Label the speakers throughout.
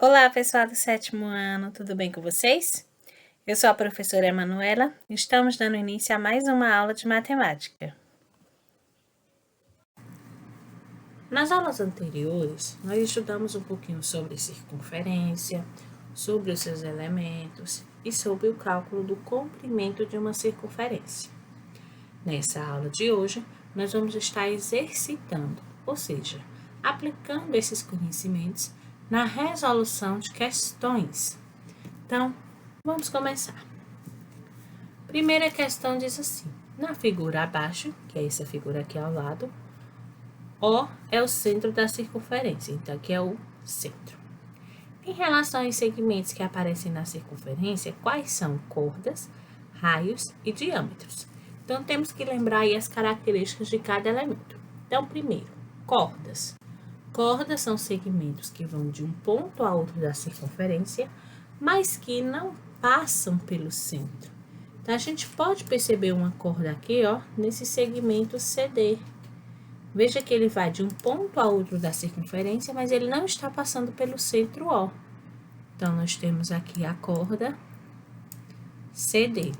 Speaker 1: Olá, pessoal do sétimo ano, tudo bem com vocês? Eu sou a professora Emanuela e estamos dando início a mais uma aula de matemática. Nas aulas anteriores, nós estudamos um pouquinho sobre circunferência, sobre os seus elementos e sobre o cálculo do comprimento de uma circunferência. Nessa aula de hoje, nós vamos estar exercitando, ou seja, aplicando esses conhecimentos na resolução de questões. Então, vamos começar. Primeira questão diz assim: na figura abaixo, que é essa figura aqui ao lado, O é o centro da circunferência, então aqui é o centro. Em relação aos segmentos que aparecem na circunferência, quais são cordas, raios e diâmetros? Então, temos que lembrar aí as características de cada elemento. Então, primeiro, cordas. Cordas são segmentos que vão de um ponto a outro da circunferência, mas que não passam pelo centro. Então, a gente pode perceber uma corda aqui, ó, nesse segmento CD. Veja que ele vai de um ponto a outro da circunferência, mas ele não está passando pelo centro O. Então, nós temos aqui a corda CD.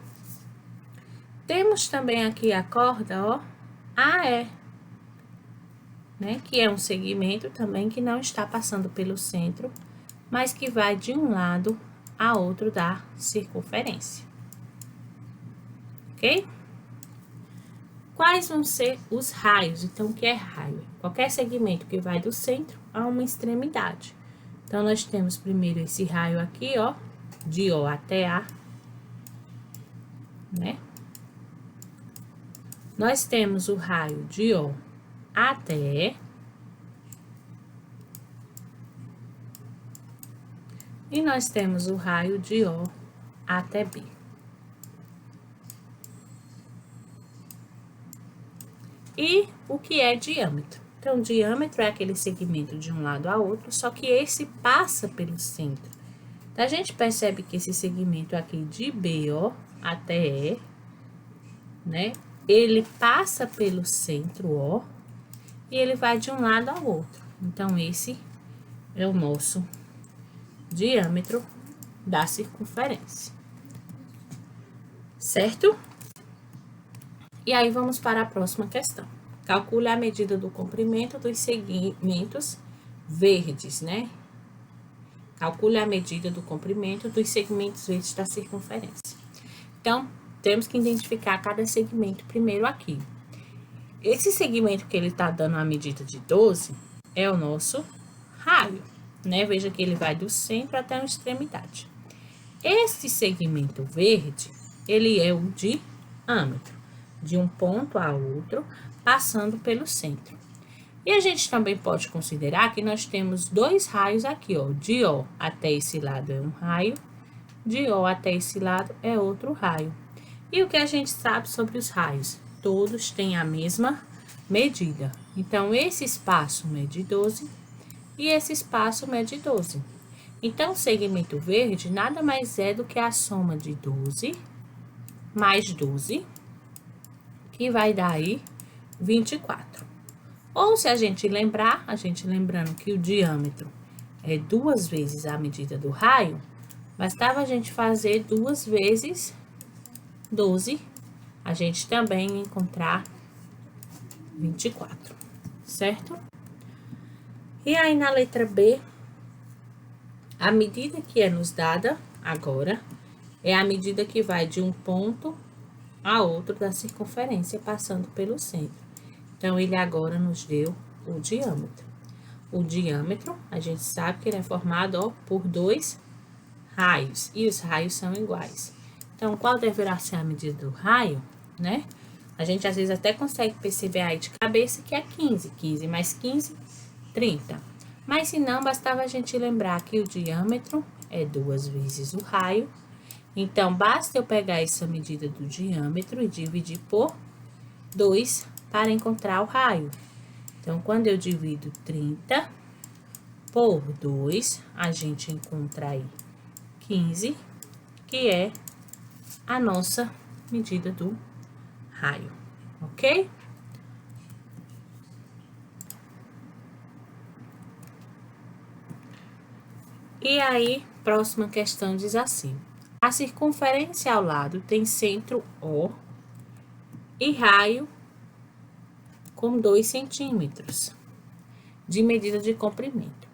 Speaker 1: Temos também aqui a corda, ó, AE, né? Que é um segmento também que não está passando pelo centro, mas que vai de um lado a outro da circunferência. Ok? Quais vão ser os raios? Então, o que é raio? Qualquer segmento que vai do centro a uma extremidade. Então, nós temos primeiro esse raio aqui, ó, de O até A, né? Nós temos o raio de O até E. E nós temos o raio de O até B. E o que é diâmetro? Então, diâmetro é aquele segmento de um lado a outro, só que esse passa pelo centro. Então, a gente percebe que esse segmento aqui de BO até E, né? Ele passa pelo centro O e ele vai de um lado ao outro. Então, esse é o nosso diâmetro da circunferência. Certo? E aí, vamos para a próxima questão. Calcule a medida do comprimento dos segmentos verdes, né? Calcule a medida do comprimento dos segmentos verdes da circunferência. Então, temos que identificar cada segmento primeiro aqui. Esse segmento que ele está dando a medida de 12 é o nosso raio, né? Veja que ele vai do centro até a extremidade. Esse segmento verde, ele é o diâmetro, de um ponto a outro, passando pelo centro. E a gente também pode considerar que nós temos dois raios aqui, ó. De O até esse lado é um raio, de O até esse lado é outro raio. E o que a gente sabe sobre os raios? Todos têm a mesma medida. Então, esse espaço mede 12 e esse espaço mede 12. Então, o segmento verde nada mais é do que a soma de 12 mais 12, que vai dar aí 24. Ou se a gente lembrar, lembrando que o diâmetro é 2 vezes a medida do raio, bastava a gente fazer 2 vezes 12, a gente também encontrar 24, certo? E aí na letra B, a medida que é nos dada agora é a medida que vai de um ponto a outro da circunferência, passando pelo centro. Então, ele agora nos deu o diâmetro. O diâmetro, a gente sabe que ele é formado, ó, por dois raios, e os raios são iguais. Então, qual deverá ser a medida do raio, né? A gente, às vezes, até consegue perceber aí de cabeça que é 15. 15 mais 15, 30. Mas, se não, bastava a gente lembrar que o diâmetro é 2 vezes o raio. Então, basta eu pegar essa medida do diâmetro e dividir por 2 para encontrar o raio. Então, quando eu divido 30 por 2, a gente encontra aí 15, que é a nossa medida do raio, ok? E aí, próxima questão diz assim: a circunferência ao lado tem centro O e raio com 2 centímetros de medida de comprimento.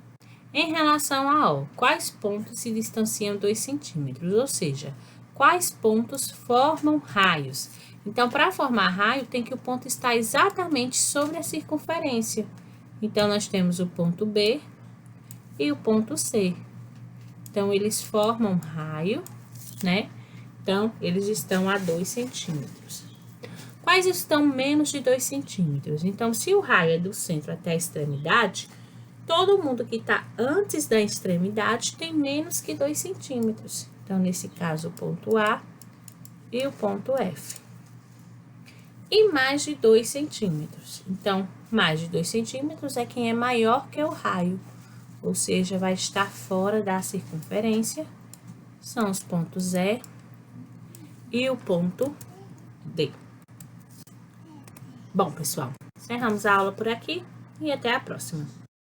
Speaker 1: Em relação a O, quais pontos se distanciam 2 centímetros? Ou seja, quais pontos formam raios? Então, para formar raio, tem que o ponto estar exatamente sobre a circunferência. Então, nós temos o ponto B e o ponto C. Então, eles formam raio, né? Então, eles estão a 2 centímetros. Quais estão menos de 2 centímetros? Então, se o raio é do centro até a extremidade, todo mundo que está antes da extremidade tem menos que 2 centímetros. Então, nesse caso, o ponto A e o ponto F. E mais de 2 centímetros. Então, mais de 2 centímetros é quem é maior que o raio, ou seja, vai estar fora da circunferência. São os pontos E e o ponto D. Bom, pessoal, encerramos a aula por aqui e até a próxima.